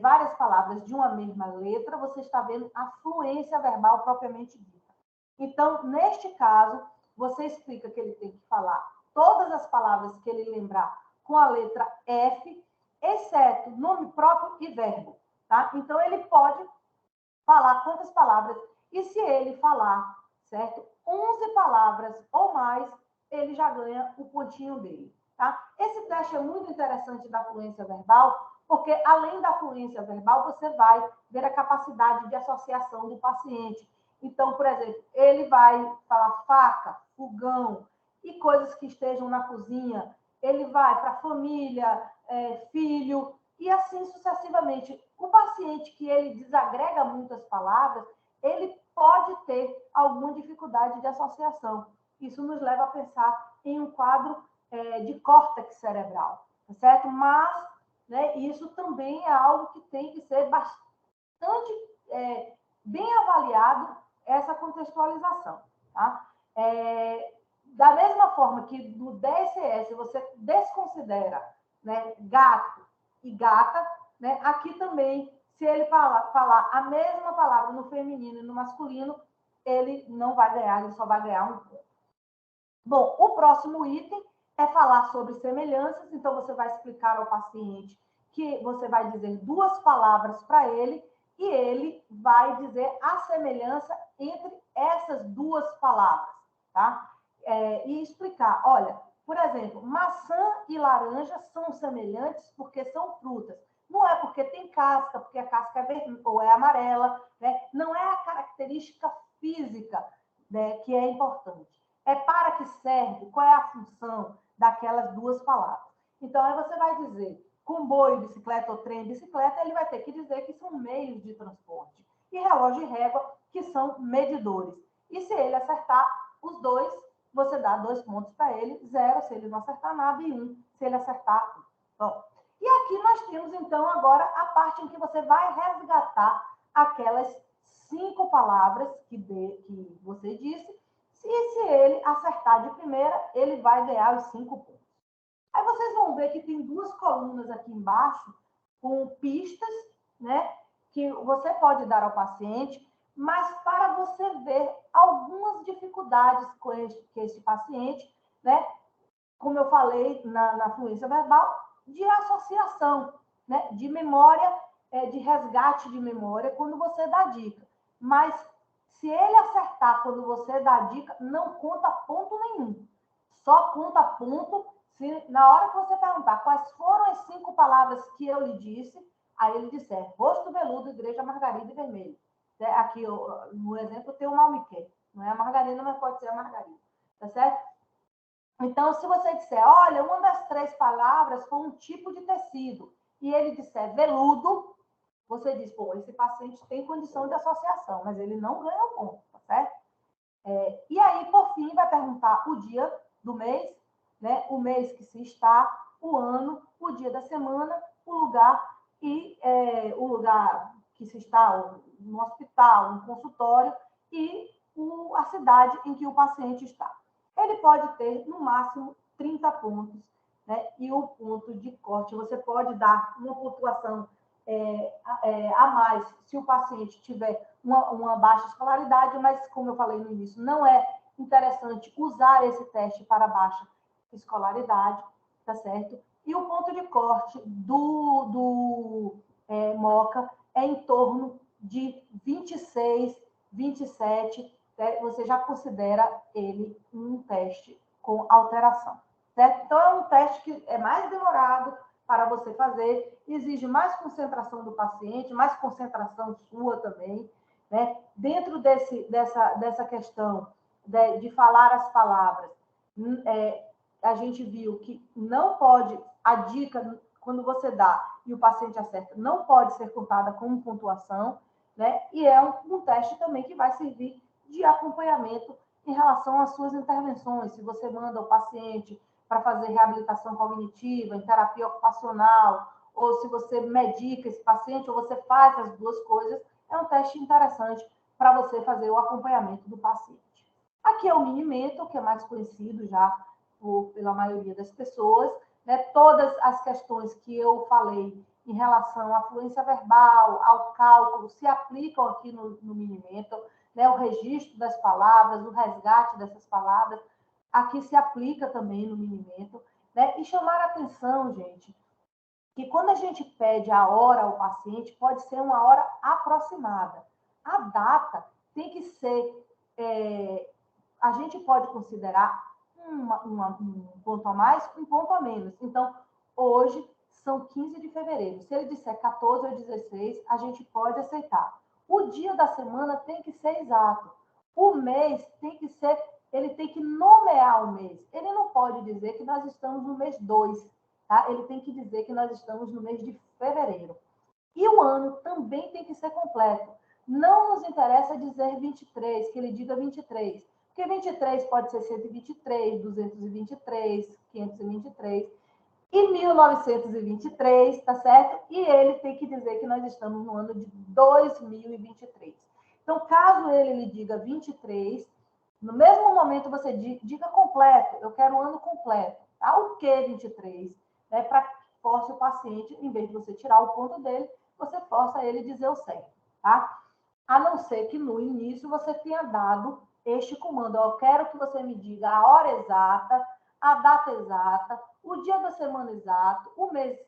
várias palavras de uma mesma letra, você está vendo a fluência verbal propriamente dita. Então, neste caso, você explica que ele tem que falar todas as palavras que ele lembrar com a letra F, exceto nome próprio e verbo. Tá? Então, ele pode falar quantas palavras, e se ele falar, certo, 11 palavras ou mais, ele já ganha o pontinho dele. Tá? Esse teste é muito interessante da fluência verbal, porque além da fluência verbal, você vai ver a capacidade de associação do paciente. Então, por exemplo, ele vai falar faca, fogão e coisas que estejam na cozinha. Ele vai para família, filho, e assim sucessivamente. O paciente que ele desagrega muitas palavras, ele pode ter alguma dificuldade de associação. Isso nos leva a pensar em um quadro de córtex cerebral, tá certo? Mas, né, isso também é algo que tem que ser bastante bem avaliado, essa contextualização, tá? Da mesma forma que no 10CS você desconsidera, né, gato e gata, né, aqui também, se ele falar a mesma palavra no feminino e no masculino, ele não vai ganhar, ele só vai ganhar 1 ponto. Bom, o próximo item é falar sobre semelhanças, então você vai explicar ao paciente que você vai dizer 2 palavras para ele e ele vai dizer a semelhança entre essas 2 palavras, tá? E explicar, olha, por exemplo, maçã e laranja são semelhantes porque são frutas. Não é porque tem casca, porque a casca é vermelha ou é amarela, né? Não é a característica física, né, que é importante. É para que serve, qual é a função daquelas 2 palavras. Então, aí você vai dizer, comboio, bicicleta ou trem, bicicleta, ele vai ter que dizer que são meios de transporte. E relógio e régua, que são medidores. E se ele acertar os 2, você dá 2 pontos para ele, 0 se ele não acertar nada e 1 se ele acertar 1. Bom, e aqui nós temos, então, agora a parte em que você vai resgatar aquelas 5 palavras que você disse, e se ele acertar de primeira, ele vai ganhar os 5 pontos. Aí vocês vão ver que tem 2 colunas aqui embaixo com pistas, né, que você pode dar ao paciente, mas para você ver algumas dificuldades que esse paciente, né, como eu falei na fluência verbal, de associação, né, de memória, de resgate de memória quando você dá dica. Mas se ele acertar quando você dá dica, não conta ponto nenhum. Só conta ponto se na hora que você perguntar quais foram as 5 palavras que eu lhe disse, aí ele disser rosto veludo, igreja, margarida e vermelho. Aqui no exemplo tem o malmiquê. Não é a margarina, mas pode ser a margarida. Tá certo? Então, se você disser, olha, uma das 3 palavras foi um tipo de tecido, e ele disser veludo, você diz, pô, esse paciente tem condição de associação, mas ele não ganha o ponto, tá certo? E aí, por fim, vai perguntar o dia do mês, né? O mês que se está, o ano, o dia da semana, o lugar e o lugar que se está, no hospital, no consultório, e a cidade em que o paciente está. Ele pode ter, no máximo, 30 pontos, né? E o ponto de corte, você pode dar uma pontuação a mais se o paciente tiver uma baixa escolaridade, mas, como eu falei no início, não é interessante usar esse teste para baixa escolaridade, tá certo? E o ponto de corte do MOCA é em torno de 26, 27, né? Você já considera ele um teste com alteração, certo? Então, é um teste que é mais demorado para você fazer, exige mais concentração do paciente, mais concentração sua também, né? Dentro dessa questão de falar as palavras, a gente viu que não pode, a dica, quando você dá e o paciente acerta, não pode ser contada como pontuação, né? E é um teste também que vai servir de acompanhamento em relação às suas intervenções. Se você manda o paciente para fazer reabilitação cognitiva, em terapia ocupacional, ou se você medica esse paciente, ou você faz as duas coisas, é um teste interessante para você fazer o acompanhamento do paciente. Aqui é o Mini-Mental, que é mais conhecido já pela maioria das pessoas, né? Todas as questões que eu falei em relação à fluência verbal, ao cálculo, se aplicam aqui no Mini-Mental, né? O registro das palavras, o resgate dessas palavras, aqui se aplica também no Mini-Mental, né? E chamar a atenção, gente, que quando a gente pede a hora ao paciente, pode ser uma hora aproximada. A data tem que ser, a gente pode considerar um ponto a mais, um ponto a menos. Então, hoje são 15 de fevereiro. Se ele disser 14 ou 16, a gente pode aceitar. O dia da semana tem que ser exato. O mês tem que ser, ele tem que nomear o mês. Ele não pode dizer que nós estamos no mês 2, tá? Ele tem que dizer que nós estamos no mês de fevereiro. E o ano também tem que ser completo. Não nos interessa dizer 23, que ele diga 23. Porque 23 pode ser 123, 223, 523 e 1923, tá certo? E ele tem que dizer que nós estamos no ano de 2023. Então, caso ele lhe diga 23, no mesmo momento você diga completo, eu quero o ano completo, tá? O que 23? Né? Para force o paciente, em vez de você tirar o ponto dele, você força ele dizer o certo, tá? A não ser que no início você tenha dado este comando. Eu quero que você me diga a hora exata, a data exata, o dia da semana exato, o mês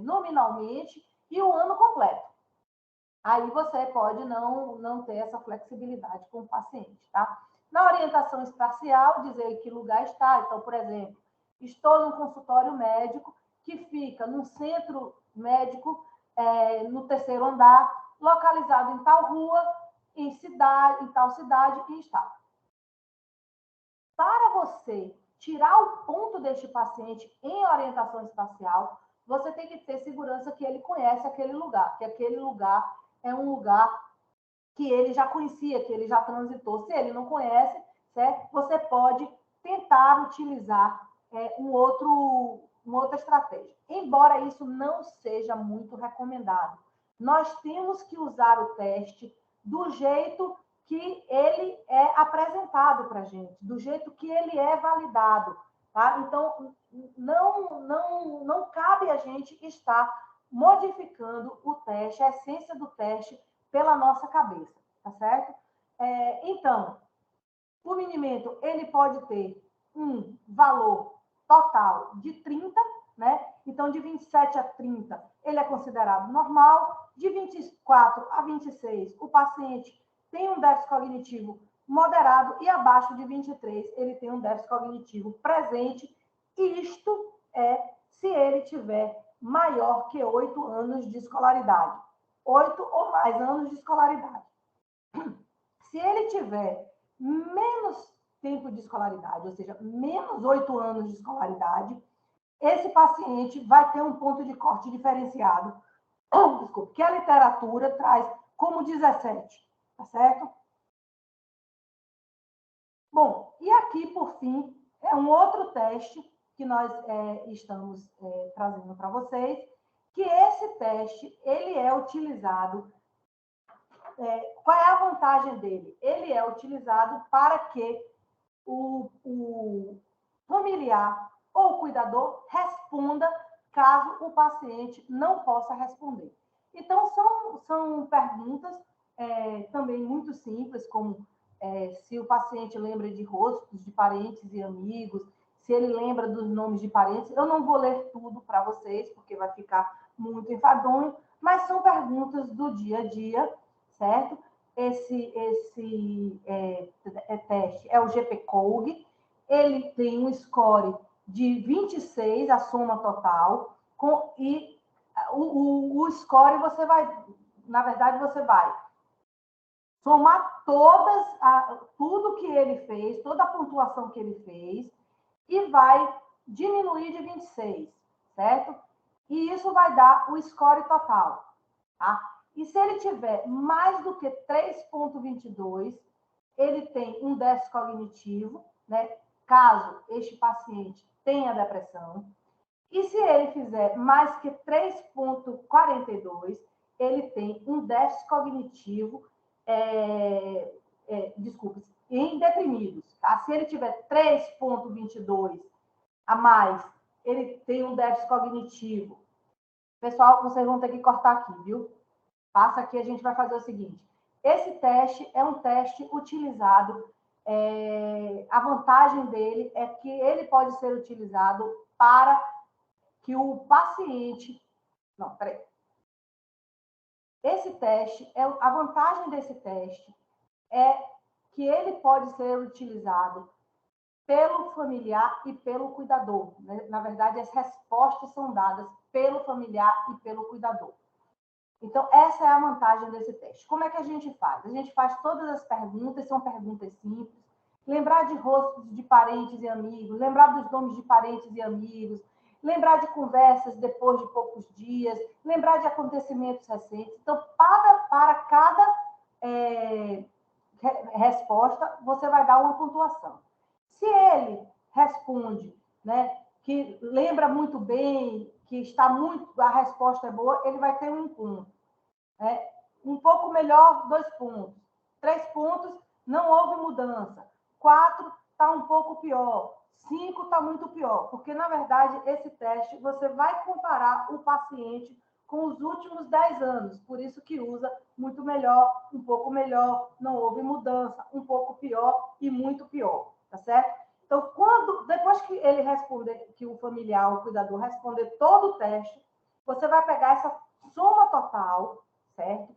nominalmente e o ano completo. Aí você pode não ter essa flexibilidade com o paciente, tá? Na orientação espacial, dizer que lugar está. Então, por exemplo, estou num consultório médico que fica num centro médico no 3º andar, localizado em tal rua, em tal cidade e estado. Para você tirar o ponto deste paciente em orientação espacial, você tem que ter segurança que ele conhece aquele lugar, que aquele lugar é um lugar que ele já conhecia, que ele já transitou. Se ele não conhece, certo? Você pode tentar utilizar uma outra estratégia. Embora isso não seja muito recomendado, nós temos que usar o teste do jeito que ele é apresentado para a gente, do jeito que ele é validado, tá? Então, não cabe a gente estar modificando o teste, a essência do teste, pela nossa cabeça, tá certo? Então, o Mini-Mental, ele pode ter um valor total de 30, né? Então, de 27 a 30, ele é considerado normal. De 24 a 26, o paciente tem um déficit cognitivo moderado e abaixo de 23, ele tem um déficit cognitivo presente. Isto é se ele tiver maior que 8 anos de escolaridade. 8 ou mais anos de escolaridade. Se ele tiver menos tempo de escolaridade, ou seja, menos 8 anos de escolaridade, esse paciente vai ter um ponto de corte diferenciado, desculpa, que a literatura traz como 17, tá certo? Bom, e aqui, por fim, é um outro teste que nós estamos trazendo para vocês, que esse teste, ele é utilizado... qual é a vantagem dele? Ele é utilizado para que o familiar ou o cuidador responda caso o paciente não possa responder. Então, são perguntas também muito simples, como se o paciente lembra de rostos de parentes e amigos, se ele lembra dos nomes de parentes. Eu não vou ler tudo para vocês, porque vai ficar muito enfadonho, mas são perguntas do dia a dia, certo? Esse teste é o GPCOG, ele tem um score de 26, a soma total, e o score você vai, na verdade, você vai somar tudo que ele fez, toda a pontuação que ele fez, e vai diminuir de 26, certo? E isso vai dar o score total, tá? E se ele tiver mais do que 3,22, ele tem um déficit cognitivo, né? Caso este paciente tenha depressão. E se ele fizer mais que 3,42, ele tem um déficit cognitivo, desculpe, em deprimidos. Tá? Se ele tiver 3,22 a mais, ele tem um déficit cognitivo. Pessoal, vocês vão ter que cortar aqui, viu? Passa aqui, a gente vai fazer o seguinte. Esse teste é um teste utilizado, a vantagem dele é que ele pode ser utilizado para que o paciente... Não, peraí. Esse teste, a vantagem desse teste é que ele pode ser utilizado pelo familiar e pelo cuidador. Na verdade, as respostas são dadas pelo familiar e pelo cuidador. Então, essa é a vantagem desse teste. Como é que a gente faz? A gente faz todas as perguntas, são perguntas simples. Lembrar de rostos de parentes e amigos, lembrar dos nomes de parentes e amigos, lembrar de conversas depois de poucos dias, lembrar de acontecimentos recentes. Então, para cada resposta, você vai dar uma pontuação. Se ele responde, né, que lembra muito bem, que a resposta é boa, ele vai ter 1 ponto. Um pouco melhor, 2 pontos. 3 pontos, não houve mudança. 4, está um pouco pior. 5, está muito pior. Porque, na verdade, esse teste, você vai comparar o paciente com os últimos 10 anos. Por isso que usa muito melhor, um pouco melhor, não houve mudança, um pouco pior e muito pior. Tá certo? Então, depois que ele responder, que o familiar, o cuidador responder todo o teste, você vai pegar essa soma total, certo?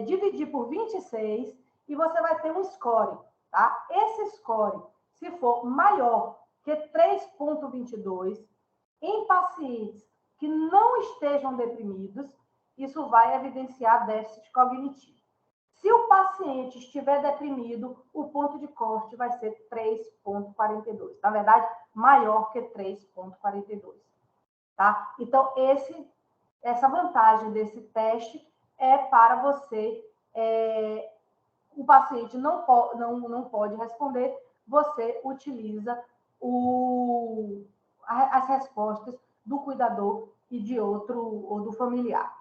Dividir por 26 e você vai ter um score, tá? Esse score, se for maior que 3,22, em pacientes que não estejam deprimidos, isso vai evidenciar déficit cognitivo. Se o paciente estiver deprimido, o ponto de corte vai ser 3,42. Na verdade, maior que 3,42. Tá? Então, essa vantagem desse teste é para você... o paciente não pode responder, você utiliza as respostas do cuidador e de outro, ou do familiar.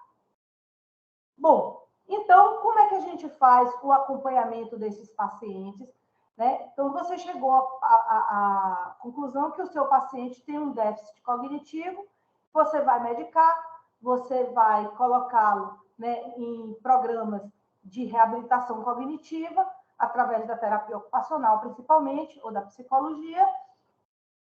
Bom, então, como é que a gente faz o acompanhamento desses pacientes? Né? Então, você chegou à conclusão que o seu paciente tem um déficit cognitivo, você vai medicar, você vai colocá-lo, né, em programas de reabilitação cognitiva, através da terapia ocupacional, principalmente, ou da psicologia,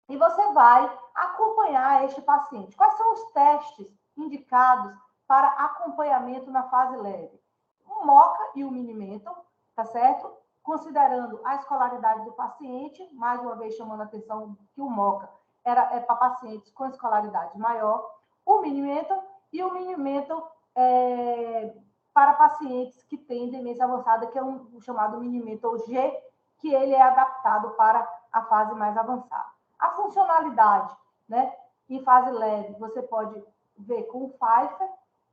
e você vai acompanhar este paciente. Quais são os testes indicados para acompanhamento na fase leve? O MoCA e o Mini-Mental, tá certo? Considerando a escolaridade do paciente, mais uma vez chamando a atenção que o MoCA é para pacientes com escolaridade maior, o Mini-Mental e o Mini-Mental para pacientes que têm demência avançada, que é o chamado Mini-Mental G, que ele é adaptado para a fase mais avançada. A funcionalidade, né, em fase leve, você pode ver com o Pfeiffer,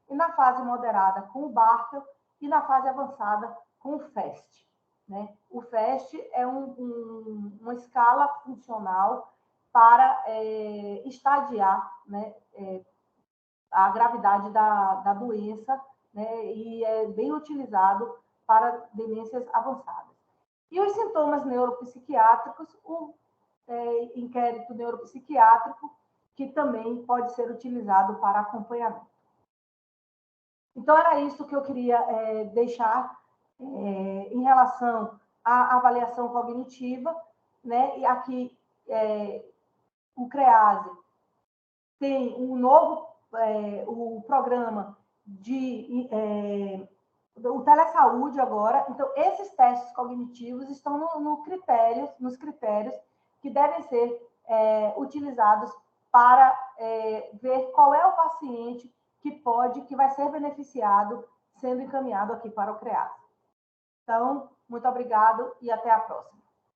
e na fase moderada com o Bartel, e na fase avançada com o FAST. Né? O FAST é uma escala funcional para estadiar, né, a gravidade da doença, né, e é bem utilizado para demências avançadas. E os sintomas neuropsiquiátricos, o inquérito neuropsiquiátrico, que também pode ser utilizado para acompanhamento. Então, era isso que eu queria deixar em relação à avaliação cognitiva, né? E aqui o CREASE tem um novo o programa o telesaúde agora. Então, esses testes cognitivos estão nos critérios que devem ser utilizados para ver qual é o paciente que vai ser beneficiado sendo encaminhado aqui para o CREASE. Então, muito obrigado e até a próxima.